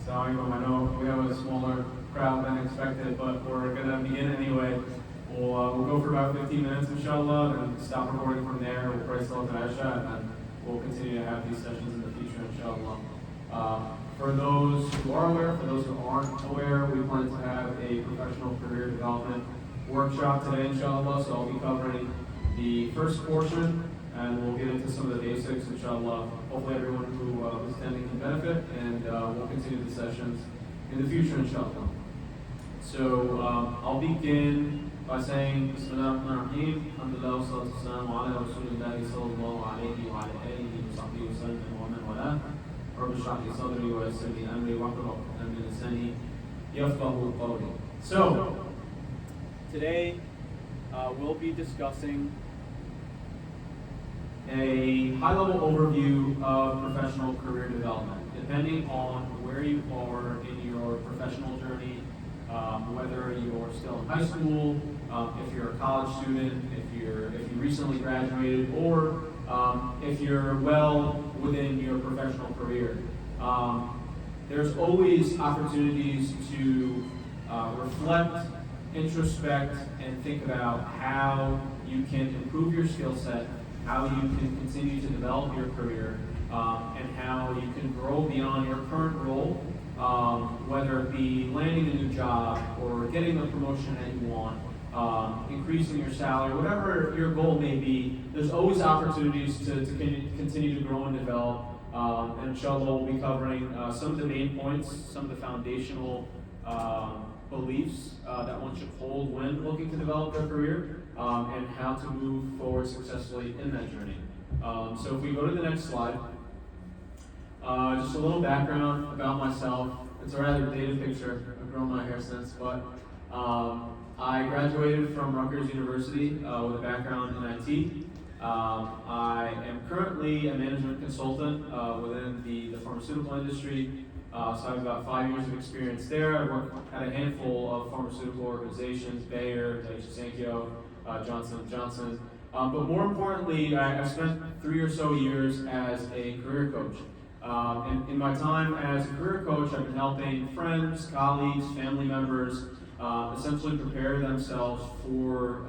Assalamualaikum. I know we have a smaller crowd than expected, but we're going to begin anyway. We'll go for about 15 minutes, inshallah, and stop recording from there. We'll pray Salat al-Isha, and then we'll continue to have these sessions in the future, inshallah. For those who are aware, for those who aren't aware, we plan to have a professional career development workshop today, inshallah. So I'll be covering the first portion, and we'll get into some of the basics, inshallah. Hopefully everyone who is attending can benefit, and we'll continue the sessions in the future, inshallah. So I'll begin by saying, Bismillah ar-Rahman ar-Rahim, Alhamdulillah, salatu wassalamu ala Rasulillahi sallallahu alayhi wa ala alihi wa sahbihi wa sallam wa man wala. Rabbi shrah li sadri wa yassir li amri wahlul 'uqdatan min lisani yafqahu qawli. So, today we'll be discussing a high-level overview of professional career development, depending on where you are in your professional journey, whether you're still in high school, if you're a college student, if you recently graduated, or if you're well within your professional career. There's always opportunities to reflect, introspect, and think about how you can improve your skill set, how you can continue to develop your career, and how you can grow beyond your current role, whether it be landing a new job or getting the promotion that you want, increasing your salary, whatever your goal may be. There's always opportunities to continue to grow and develop. And inshallah, we'll be covering some of the main points, some of the foundational beliefs that one should hold when looking to develop their career, and how to move forward successfully in that journey. So if we go to the next slide, just a little background about myself. It's a rather dated picture. I've grown my hair since, but I graduated from Rutgers University with a background in IT. I am currently a management consultant within the pharmaceutical industry. So I have about 5 years of experience there. I work at a handful of pharmaceutical organizations: Bayer, Daiichi Sankyo, Johnson & Johnson. But more importantly, I've spent 3 or so years as a career coach. In my time as a career coach, I've been helping friends, colleagues, family members essentially prepare themselves for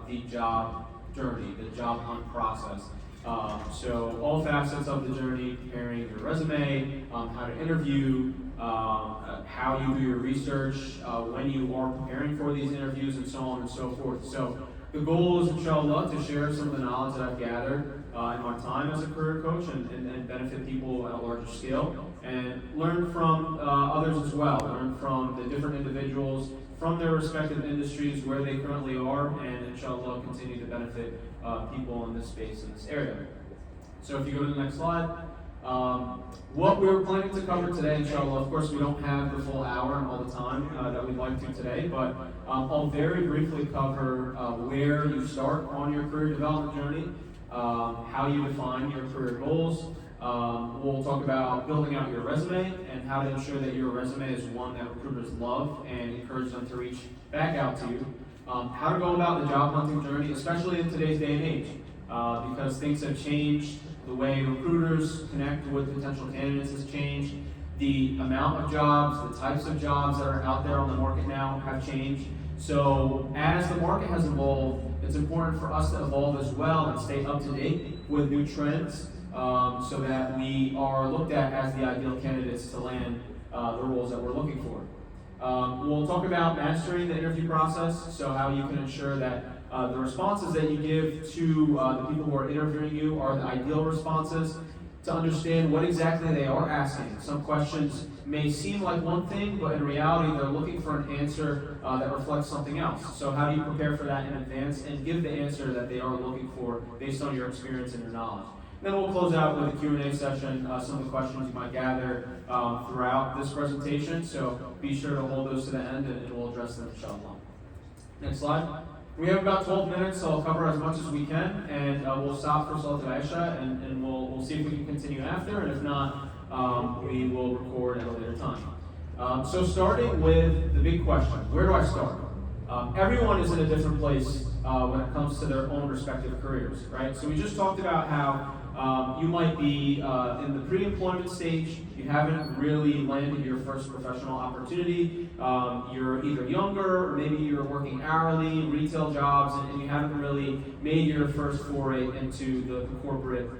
the job journey, the job hunt process. So all facets of the journey: preparing your resume, how to interview, how you do your research, when you are preparing for these interviews, and so on and so forth. So the goal is, inshallah, to share some of the knowledge that I've gathered in my time as a career coach and benefit people at a larger scale, and learn from others as well, learn from the different individuals from their respective industries where they currently are, and inshallah continue to benefit people in this space, in this area. So if you go to the next slide, what we're planning to cover today, inshallah, of course we don't have the full hour and all the time that we'd like to today, but I'll very briefly cover where you start on your career development journey, how you define your career goals. We'll talk about building out your resume and how to ensure that your resume is one that recruiters love and encourage them to reach back out to you. How to go about the job hunting journey, especially in today's day and age, because things have changed. The way recruiters connect with potential candidates has changed. The amount of jobs, the types of jobs that are out there on the market now have changed. So as the market has evolved, it's important for us to evolve as well and stay up to date with new trends, so that we are looked at as the ideal candidates to land the roles that we're looking for. We'll talk about mastering the interview process, so how you can ensure that the responses that you give to the people who are interviewing you are the ideal responses, to understand what exactly they are asking. Some questions may seem like one thing, but in reality they're looking for an answer that reflects something else. So how do you prepare for that in advance and give the answer that they are looking for based on your experience and your knowledge? Then we'll close out with a Q&A session, some of the questions you might gather throughout this presentation, so be sure to hold those to the end and we'll address them, inshallah. Next slide. We have about 12 minutes, so I'll cover as much as we can, and we'll stop for Salat al-Isha, and we'll see if we can continue after, and if not, we will record at a later time. So starting with the big question, where do I start? Everyone is in a different place when it comes to their own respective careers, right? So we just talked about how You might be in the pre-employment stage. You haven't really landed your first professional opportunity. You're either younger, or maybe you're working hourly, retail jobs, and you haven't really made your first foray into the corporate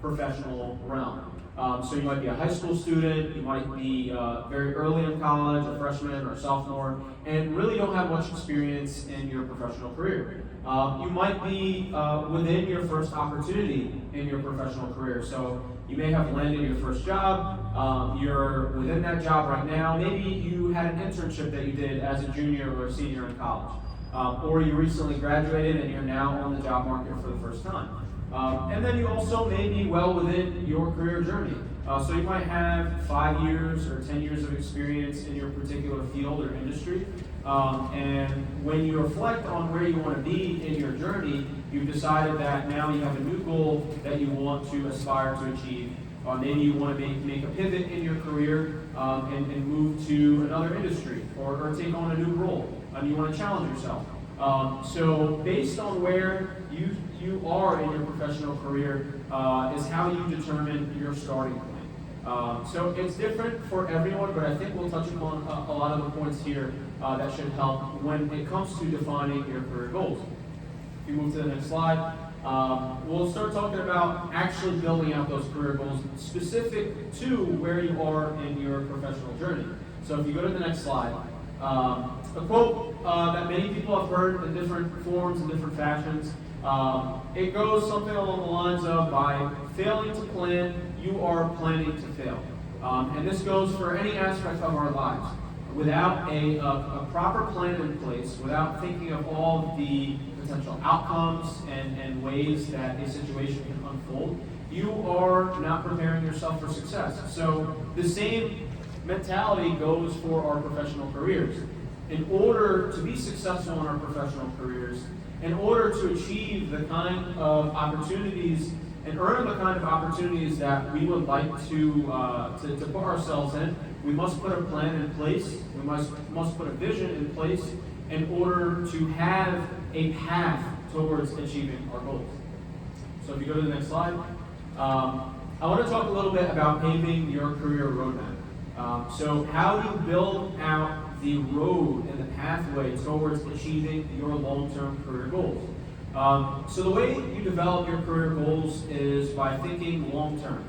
professional realm. So you might be a high school student, you might be very early in college, a freshman or a sophomore, and really don't have much experience in your professional career. You might be within your first opportunity in your professional career. So you may have landed your first job, you're within that job right now. Maybe you had an internship that you did as a junior or a senior in college. Or you recently graduated and you're now on the job market for the first time. And then you also may be well within your career journey. So you might have 5 years or 10 years of experience in your particular field or industry. And when you reflect on where you want to be in your journey, you've decided that now you have a new goal that you want to aspire to achieve. Maybe you want to make a pivot in your career and move to another industry or take on a new role, and you want to challenge yourself. So based on where you are in your professional career is how you determine your starting point. So it's different for everyone, but I think we'll touch upon a lot of the points here that should help when it comes to defining your career goals. If you move to the next slide, we'll start talking about actually building out those career goals specific to where you are in your professional journey. So if you go to the next slide, a quote that many people have heard in different forms and different fashions. It goes something along the lines of, by failing to plan, you are planning to fail. And this goes for any aspect of our lives. Without a proper plan in place, without thinking of all the potential outcomes and ways that a situation can unfold, you are not preparing yourself for success. So the same mentality goes for our professional careers. In order to be successful in our professional careers, in order to achieve the kind of opportunities and earn the kind of opportunities that we would like to put ourselves in, we must put a plan in place. We must put a vision in place in order to have a path towards achieving our goals. So if you go to the next slide, I want to talk a little bit about paving your career roadmap. So how do you build out the road and the pathway towards achieving your long-term career goals? So the way you develop your career goals is by thinking long-term.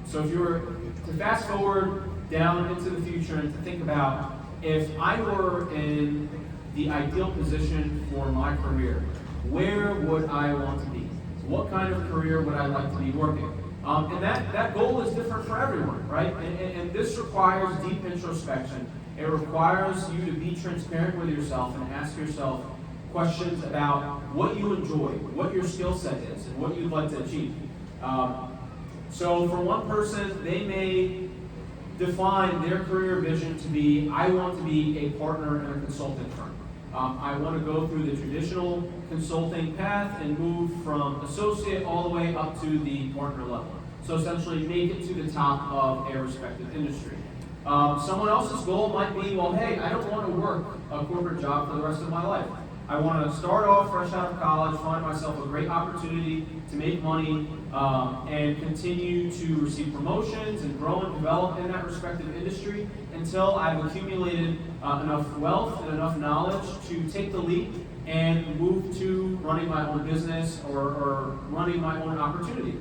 So if you were to fast forward down into the future and to think about, if I were in the ideal position for my career, where would I want to be? What kind of career would I like to be working? And that goal is different for everyone, right? And this requires deep introspection. It requires you to be transparent with yourself and ask yourself questions about what you enjoy, what your skill set is, and what you'd like to achieve. So for one person, they may define their career vision to be, I want to be a partner in a consulting firm. I want to go through the traditional consulting path and move from associate all the way up to the partner level. So essentially make it to the top of a respective industry. Someone else's goal might be, well, hey, I don't want to work a corporate job for the rest of my life. I want to start off fresh out of college, find myself a great opportunity to make money, and continue to receive promotions and grow and develop in that respective industry until I've accumulated enough wealth and enough knowledge to take the leap and move to running my own business or running my own opportunity.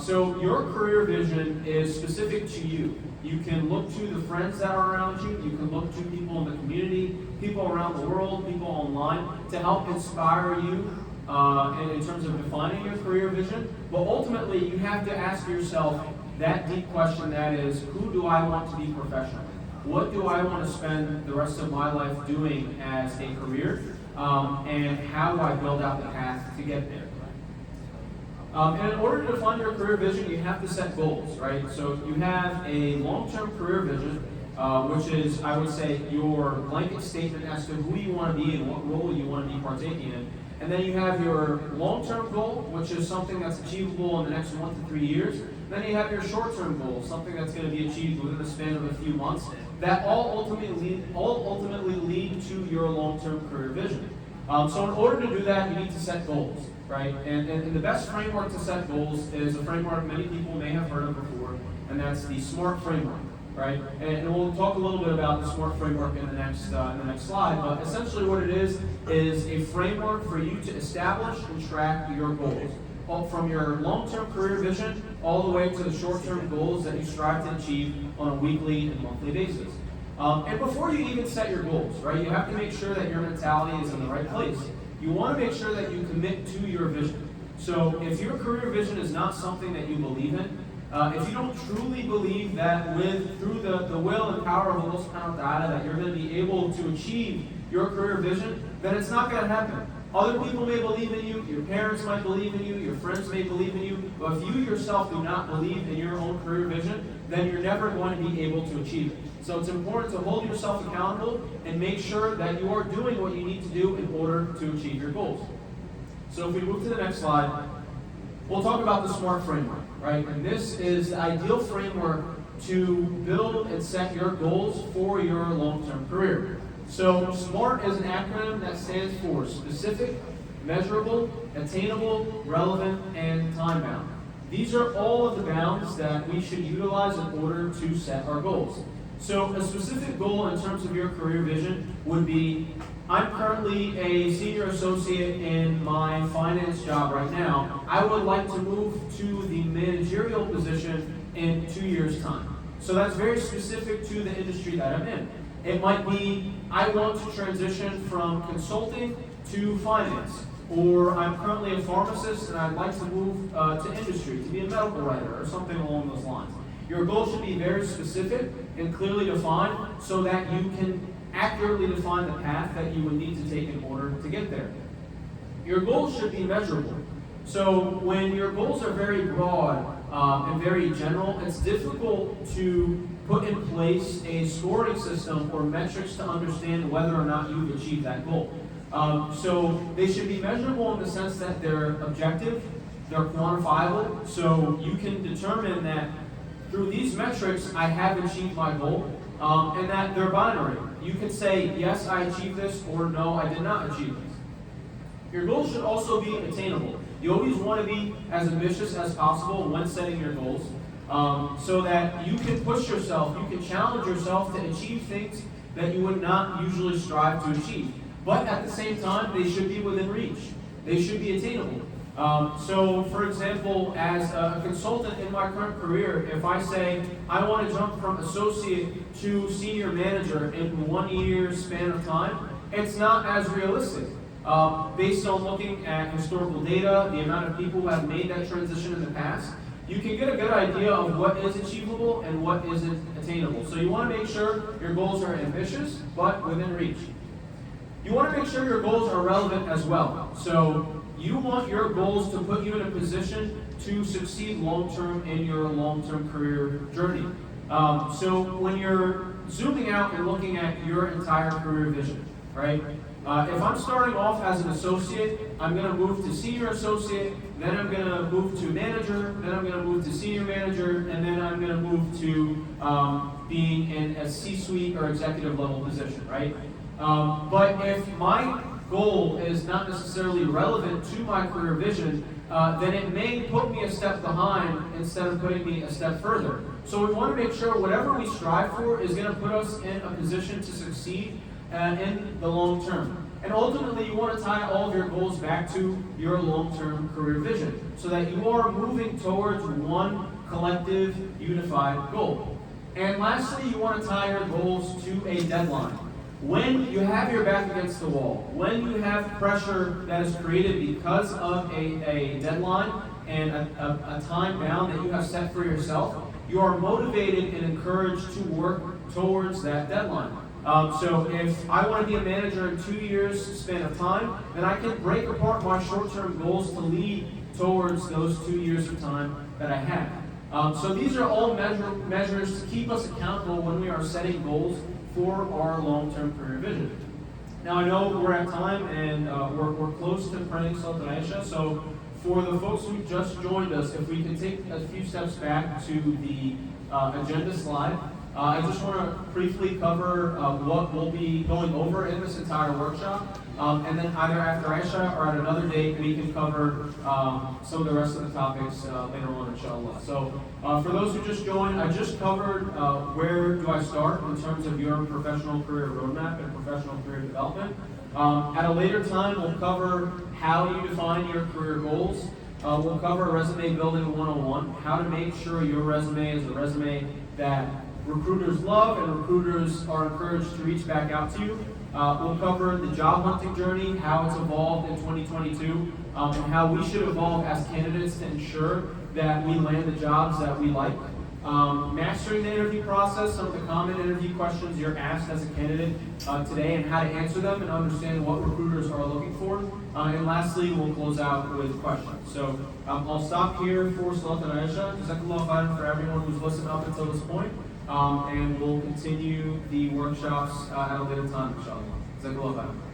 So your career vision is specific to you. You can look to the friends that are around you. You can look to people in the community, people around the world, people online to help inspire you in terms of defining your career vision. But ultimately, you have to ask yourself that deep question, that is, who do I want to be professionally? What do I want to spend the rest of my life doing as a career? And how do I build out the path to get there? And in order to define your career vision, you have to set goals, right? So you have a long-term career vision, which is, I would say, your blanket statement as to who you want to be and what role you want to be partaking in. And then you have your long-term goal, which is something that's achievable in the next 1 to 3 years. Then you have your short-term goal, something that's going to be achieved within the span of a few months. That all ultimately lead to your long-term career vision. So in order to do that, you need to set goals. right? And the best framework to set goals is a framework many people may have heard of before, and that's the SMART framework, right? And we'll talk a little bit about the SMART framework in the next slide. But essentially, what it is a framework for you to establish and track your goals, all from your long-term career vision all the way to the short-term goals that you strive to achieve on a weekly and monthly basis. And before you even set your goals, right, you have to make sure that your mentality is in the right place. You want to make sure that you commit to your vision. So if your career vision is not something that you believe in, if you don't truly believe that through the will and power of Los Data that you're going to be able to achieve your career vision, then it's not going to happen. Other people may believe in you, your parents might believe in you, your friends may believe in you, but if you yourself do not believe in your own career vision, then you're never going to be able to achieve it. So it's important to hold yourself accountable and make sure that you are doing what you need to do in order to achieve your goals. So if we move to the next slide, we'll talk about the SMART framework, right? And this is the ideal framework to build and set your goals for your long-term career. So SMART is an acronym that stands for specific, measurable, attainable, relevant, and time-bound. These are all of the bounds that we should utilize in order to set our goals. So a specific goal in terms of your career vision would be, I'm currently a senior associate in my finance job right now. I would like to move to the managerial position in 2 years' time. So that's very specific to the industry that I'm in. It might be, I want to transition from consulting to finance. Or I'm currently a pharmacist and I'd like to move to industry, to be a medical writer or something along those lines. Your goal should be very specific and clearly defined so that you can accurately define the path that you would need to take in order to get there. Your goals should be measurable. So when your goals are very broad and very general, it's difficult to put in place a scoring system or metrics to understand whether or not you've achieved that goal. So they should be measurable in the sense that they're objective, they're quantifiable, so you can determine that through these metrics I have achieved my goal, and that they're binary. You can say, yes, I achieved this, or no, I did not achieve this. Your goals should also be attainable. You always want to be as ambitious as possible when setting your goals, so that you can push yourself, you can challenge yourself to achieve things that you would not usually strive to achieve. But at the same time, they should be within reach. They should be attainable. So, for example, as a consultant in my current career, if I say I want to jump from associate to senior manager in 1 year span of time, it's not as realistic. Based on looking at historical data, the amount of people who have made that transition in the past, you can get a good idea of what is achievable and what isn't attainable. So you want to make sure your goals are ambitious, but within reach. You want to make sure your goals are relevant as well. So you want your goals to put you in a position to succeed long-term in your long-term career journey. So when you're zooming out and looking at your entire career vision, right? If I'm starting off as an associate, I'm going to move to senior associate, then I'm going to move to manager, then I'm going to move to senior manager, and then I'm going to move to being in a C-suite or executive level position, right? But if my goal is not necessarily relevant to my career vision, then it may put me a step behind instead of putting me a step further. So we want to make sure whatever we strive for is going to put us in a position to succeed in the long term. And ultimately, you want to tie all of your goals back to your long-term career vision so that you are moving towards one collective, unified goal. And lastly, you want to tie your goals to a deadline. When you have your back against the wall, when you have pressure that is created because of a deadline and a time bound that you have set for yourself, you are motivated and encouraged to work towards that deadline. So if I want to be a manager in 2 years span of time, then I can break apart my short-term goals to lead towards those 2 years of time that I have. So these are all measures to keep us accountable when we are setting goals for our long-term career vision. Now I know we're at time and we're close to printing Salta Aisha, so for the folks who just joined us, if we can take a few steps back to the agenda slide. I just want to briefly cover what we'll be going over in this entire workshop. And then either after Aisha or at another date, we can cover some of the rest of the topics later on, inshallah. So for those who just joined, I just covered where do I start in terms of your professional career roadmap and professional career development. At a later time, we'll cover how you define your career goals. We'll cover resume building 101, how to make sure your resume is a resume that recruiters love and recruiters are encouraged to reach back out to you. We'll cover the job hunting journey, how it's evolved in 2022, and how we should evolve as candidates to ensure that we land the jobs that we like. Mastering the interview process, some of the common interview questions you're asked as a candidate today and how to answer them and understand what recruiters are looking for. And lastly, we'll close out with questions. So I'll stop here for Salat and Aisha. Jazakallah khairan for everyone who's listened up until this point. And we'll continue the workshops at a later time, inshallah. Jazakallah khairan.